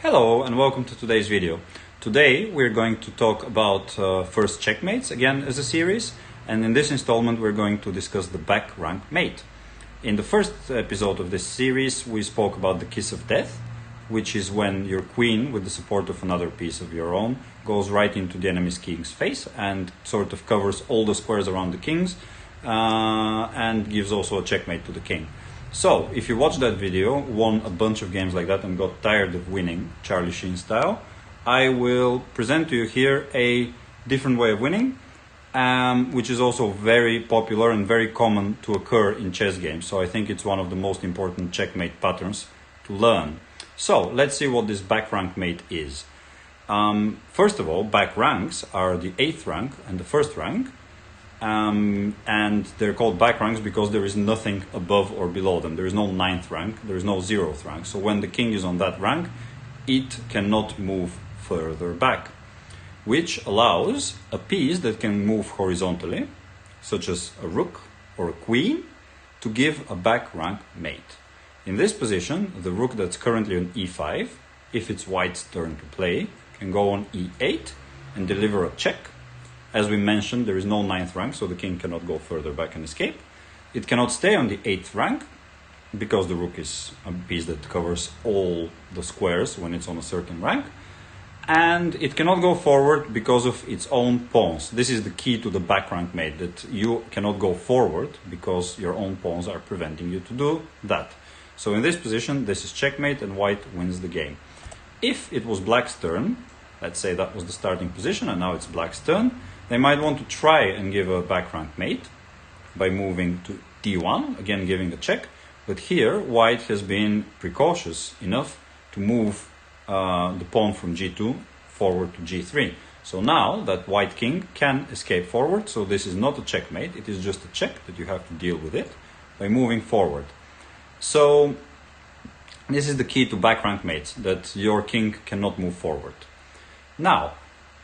Hello and welcome to today's video. Today we're going to talk about first checkmates again as a series, and in this installment we're going to discuss the back rank mate. In the first episode of this series we spoke about the kiss of death, which is when your queen, with the support of another piece of your own, goes right into the enemy's king's face and sort of covers all the squares around the kings and gives also a checkmate to the king. So, if you watched that video, won a bunch of games like that and got tired of winning, Charlie Sheen style, I will present to you here a different way of winning, which is also very popular and very common to occur in chess games. So I think it's one of the most important checkmate patterns to learn. So, let's see what this back rank mate is. First of all, back ranks are the 8th rank and the 1st rank. And they're called back ranks because there is nothing above or below them. There is no 9th rank, there is no 0th rank. So when the king is on that rank, it cannot move further back, which allows a piece that can move horizontally, such as a rook or a queen, to give a back rank mate. In this position, the rook that's currently on e5, if it's white's turn to play, can go on e8 and deliver a check. As we mentioned, there is no 9th rank, so the king cannot go further back and escape. It cannot stay on the 8th rank, because the rook is a piece that covers all the squares when it's on a certain rank. And it cannot go forward because of its own pawns. This is the key to the back rank mate, that you cannot go forward because your own pawns are preventing you to do that. So in this position, this is checkmate and white wins the game. If it was black's turn, let's say that was the starting position and now it's black's turn, they might want to try and give a back rank mate by moving to d1, again giving a check. But here, white has been precautious enough to move the pawn from g2 forward to g3. So now that white king can escape forward, so this is not a checkmate, it is just a check that you have to deal with it by moving forward. So this is the key to back rank mates, that your king cannot move forward. Now,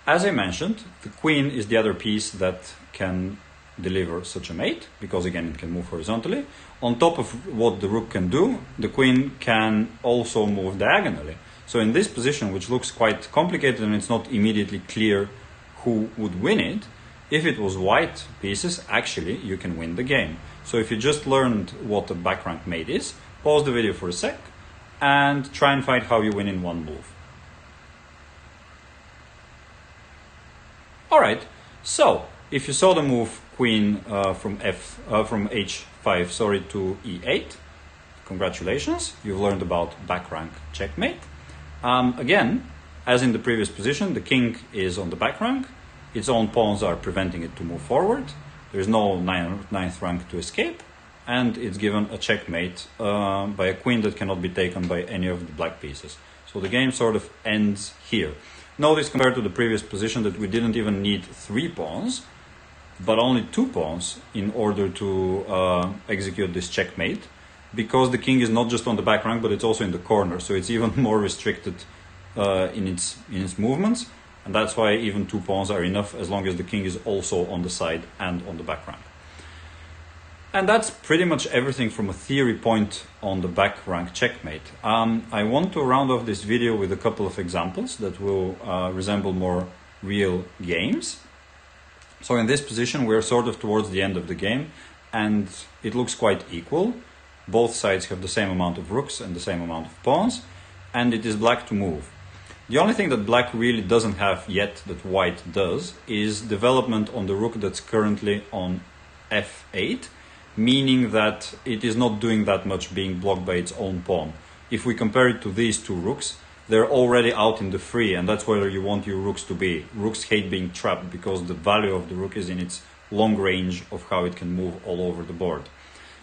as I mentioned, the queen is the other piece that can deliver such a mate, because again it can move horizontally. On top of what the rook can do, the queen can also move diagonally. So in this position, which looks quite complicated and it's not immediately clear who would win it, if it was white pieces, actually you can win the game. So if you just learned what a back rank mate is, pause the video for a sec and try and find how you win in one move. Alright, so if you saw the move queen from h5 to e8, congratulations, you've learned about back rank checkmate. Again, as in the previous position, the king is on the back rank, its own pawns are preventing it to move forward, there's no 9th rank to escape, and it's given a checkmate by a queen that cannot be taken by any of the black pieces. So the game sort of ends here. Notice, compared to the previous position, that we didn't even need 3 pawns, but only 2 pawns in order to execute this checkmate, because the king is not just on the back rank, but it's also in the corner, so it's even more restricted in its movements, and that's why even 2 pawns are enough, as long as the king is also on the side and on the back rank. And that's pretty much everything from a theory point on the back rank checkmate. I want to round off this video with a couple of examples that will resemble more real games. So in this position we're sort of towards the end of the game and it looks quite equal. Both sides have the same amount of rooks and the same amount of pawns, and it is black to move. The only thing that black really doesn't have yet that white does is development on the rook that's currently on f8. Meaning that it is not doing that much, being blocked by its own pawn. If we compare it to these 2 rooks, they're already out in the free, and that's where you want your rooks to be. Rooks hate being trapped because the value of the rook is in its long range of how it can move all over the board.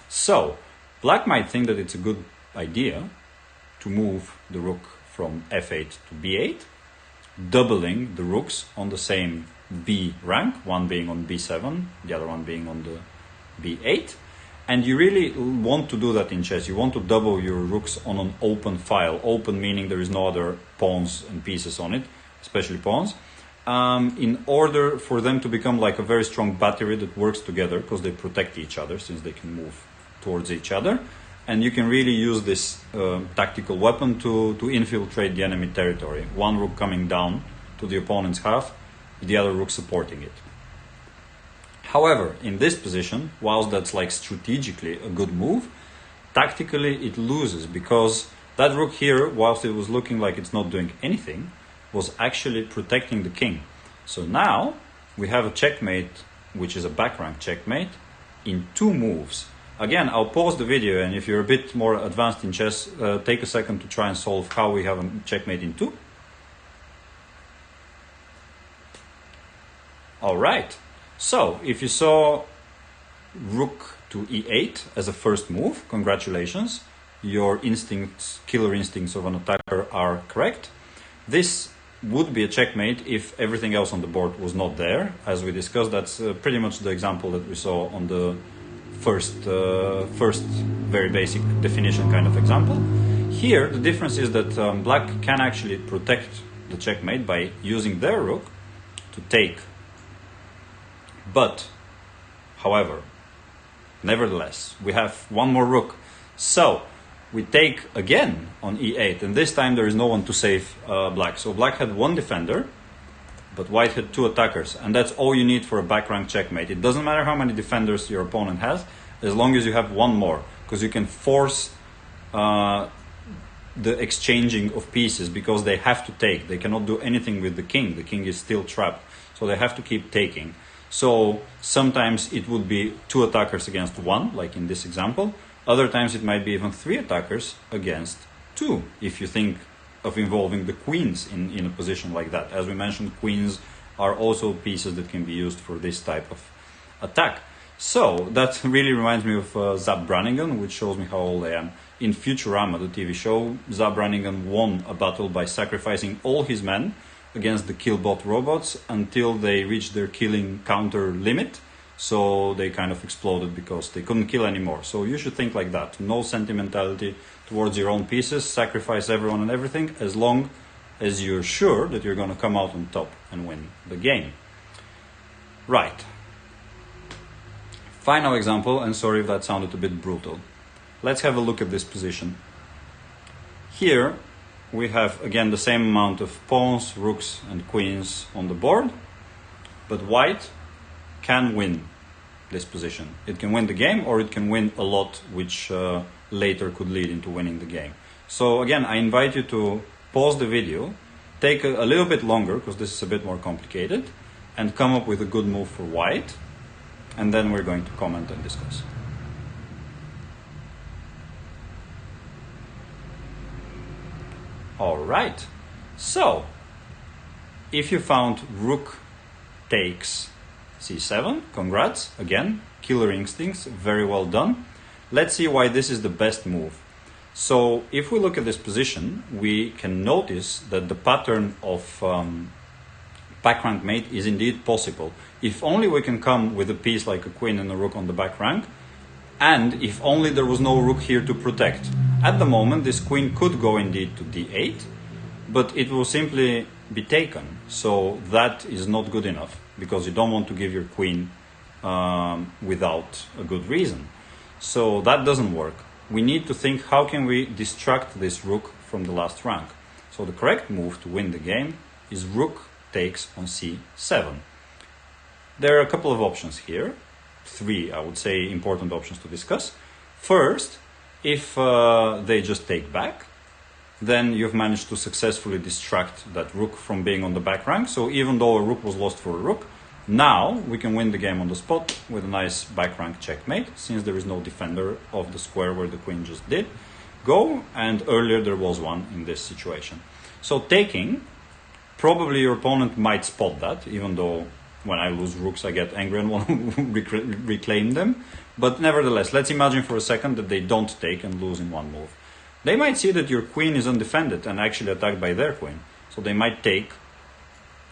So, black might think that it's a good idea to move the rook from f8 to b8, doubling the rooks on the same b rank, one being on b7, the other one being on the b8, and you really want to do that in chess. You want to double your rooks on an open file. Open meaning there is no other pawns and pieces on it, especially pawns, in order for them to become like a very strong battery that works together, because they protect each other since they can move towards each other, and you can really use this tactical weapon to infiltrate the enemy territory. One rook coming down to the opponent's half, the other rook supporting it. However, in this position, whilst that's like strategically a good move, tactically it loses, because that rook here, whilst it was looking like it's not doing anything, was actually protecting the king. So now we have a checkmate, which is a back rank checkmate, in 2 moves. Again, I'll pause the video, and if you're a bit more advanced in chess, take a second to try and solve how we have a checkmate in 2. Alright, so if you saw rook to e8 as a first move, congratulations, your instincts, killer instincts of an attacker are correct. This would be a checkmate if everything else on the board was not there. As we discussed, that's pretty much the example that we saw on the first very basic definition kind of example. Here, the difference is that black can actually protect the checkmate by using their rook to take. But, however, nevertheless, we have one more rook. So, we take again on e8, and this time there is no one to save black. So black had 1 defender, but white had 2 attackers, and that's all you need for a back rank checkmate. It doesn't matter how many defenders your opponent has, as long as you have 1 more, because you can force the exchanging of pieces, because they have to take. They cannot do anything with the king. The king is still trapped, so they have to keep taking. So sometimes it would be 2 attackers against 1, like in this example. Other times it might be even 3 attackers against 2, if you think of involving the queens in a position like that. As we mentioned, queens are also pieces that can be used for this type of attack. So that really reminds me of Zap Brannigan, which shows me how old I am. In Futurama, the TV show, Zap Brannigan won a battle by sacrificing all his men against the killbot robots until they reached their killing counter limit. So they kind of exploded because they couldn't kill anymore. So you should think like that. No sentimentality towards your own pieces. Sacrifice everyone and everything, as long as you're sure that you're going to come out on top and win the game. Right. Final example, and sorry if that sounded a bit brutal. Let's have a look at this position. Here we have again the same amount of pawns, rooks and queens on the board, but white can win this position. It can win the game, or it can win a lot, which later could lead into winning the game. So again, I invite you to pause the video, take a little bit longer, because this is a bit more complicated, and come up with a good move for white, and then we're going to comment and discuss. Alright, so if you found rook takes c7, congrats, again, killer instincts, very well done. Let's see why this is the best move. So if we look at this position, we can notice that the pattern of back rank mate is indeed possible. If only we can come with a piece like a queen and a rook on the back rank, and if only there was no rook here to protect. At the moment, this queen could go indeed to d8, but it will simply be taken. So that is not good enough, because you don't want to give your queen without a good reason. So that doesn't work. We need to think, how can we distract this rook from the last rank? So the correct move to win the game is rook takes on c7. There are a couple of options here. 3, I would say, important options to discuss. First, if they just take back, then you've managed to successfully distract that rook from being on the back rank. So even though a rook was lost for a rook, now we can win the game on the spot with a nice back rank checkmate, since there is no defender of the square where the queen just did go, and earlier there was one in this situation. So taking, probably your opponent might spot that, even though when I lose rooks I get angry and want to reclaim them. But nevertheless, let's imagine for a second that they don't take and lose in one move. They might see that your queen is undefended and actually attacked by their queen. So they might take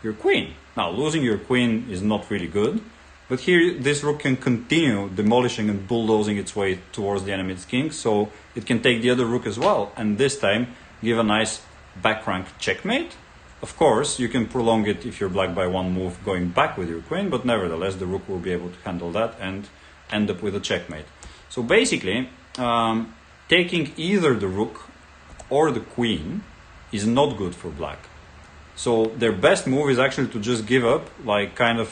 your queen. Now, losing your queen is not really good, but here this rook can continue demolishing and bulldozing its way towards the enemy's king, so it can take the other rook as well, and this time give a nice back rank checkmate. Of course, you can prolong it if you're black by one move going back with your queen, but nevertheless the rook will be able to handle that and end up with a checkmate. So basically, taking either the rook or the queen is not good for black. So their best move is actually to just give up, like kind of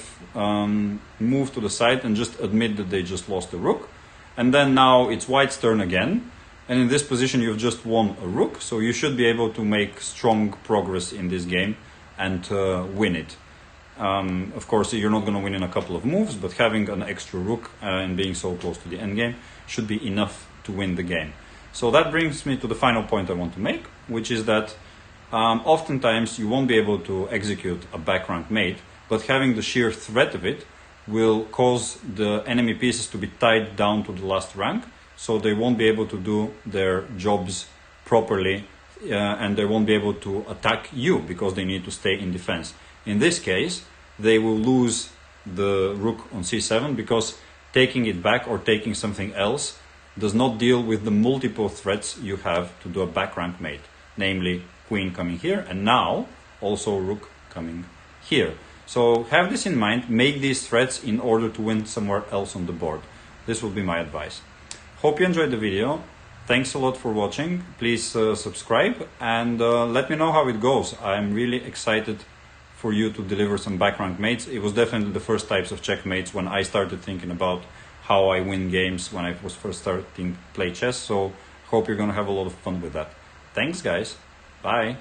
move to the side and just admit that they just lost the rook. And then now it's white's turn again. And in this position you've just won a rook, so you should be able to make strong progress in this game and win it. Of course, you're not going to win in a couple of moves, but having an extra rook and being so close to the endgame should be enough to win the game. So that brings me to the final point I want to make, which is that oftentimes you won't be able to execute a back rank mate, but having the sheer threat of it will cause the enemy pieces to be tied down to the last rank, so they won't be able to do their jobs properly, and they won't be able to attack you because they need to stay in defense. In this case, they will lose the rook on c7 because taking it back or taking something else does not deal with the multiple threats you have to do a back rank mate, namely queen coming here and now also rook coming here. So have this in mind, make these threats in order to win somewhere else on the board. This will be my advice. Hope you enjoyed the video. Thanks a lot for watching. Please subscribe and let me know how it goes. I'm really excited for you to deliver some back rank mates. It was definitely the first types of checkmates when I started thinking about how I win games when I was first starting to play chess. So hope you're going to have a lot of fun with that. Thanks guys. Bye.